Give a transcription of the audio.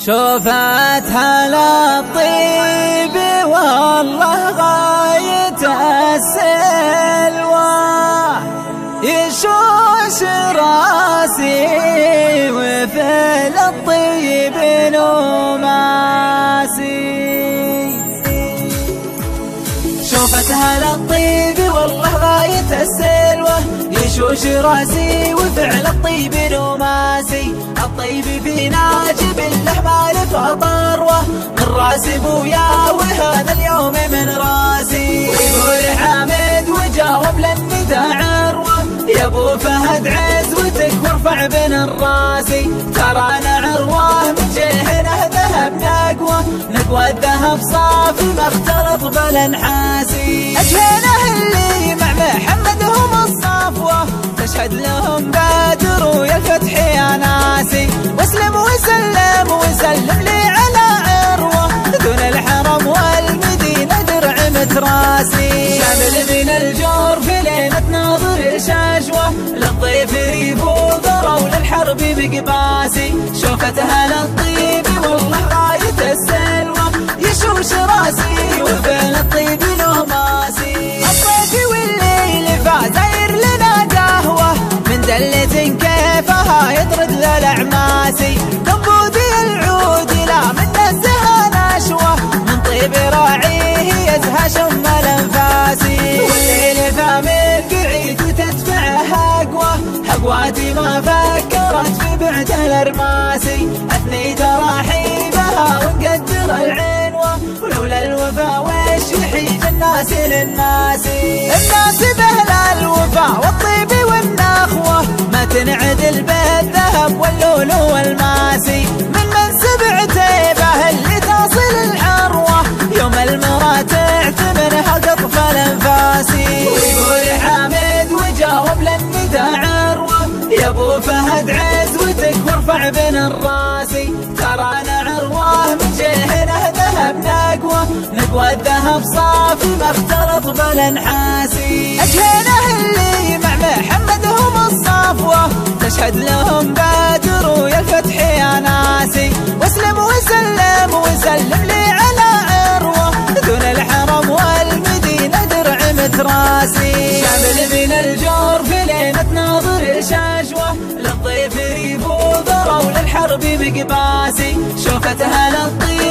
شوفتها للطيب والله غاية السلوى، يشوش راسي وفي الطيب نوماسي. شوفتها للطيب والله غاية السلوى، يشوش راسي وفعل الطيب نوماسي. الطيب في ناجب اللحمة فطروه من راس ابويا وهذا اليوم من راسي. ويقول حامد وجاوب للندى عروه، يا ابو فهد عزوتك وارفع بن الراسي. ترانا عروه من جهنه ذهب نقوى الذهب صافي ما اختلط بالنحاسي. اجهنه اللي مع محمد هم الصفوه، تشهد لهم بدر ويا الفتح يا ناسي. واسلم وسلم وسلم لي على عروه، دون الحرم والمدينه درع متراسي. شامل من الجور في ليله ناظر شجوه، للضيف ريف وذره وللحرب مقباسي. شوفتها للطيب والله غايه السلوى، يشوش راسي وفين الطيب نوماسي. الطيف والليل فازاير لنا قهوه، من دلة كيفها يطرد للعماسي. كبودي العود لا من نزها نشوه، من طيب راعيه يزهى شم الانفاسي. والليل فمن قعيد وتدفعها هقواتي ما فكرت في بعد الارماسي. اثني تراحيبها ونقدر العنوه، ولولا الوفا وش يحيج الناس للناسي. الناس باهل الوفا والطيب والنخوه، ما تنعدل بالذهب واللولو والماسي. من سبعته باهل اللي تصل الحروه، يوم المراه تعتمنها قطف الانفاسي. ويقول حامد وجاوب للندى عروه، يا ابو فهد عزوتك وارفع بن الراسي. ترانا عروه من جهنه ذهب نقوى الذهب صافي ما اختلط بالنحاسي. اجهنه اللي مع محمد هم الصفوه، تشهد لهم بدر ويا الفتح يا ناسي. واسلم وسلم وسلم لي على عروه، دون الحرم والمدينه درع متراسي. شامل من الجور في ليله ناظر شجوه، للضيف ريف وذره وللحرب مقباسي. شوفتها للطيب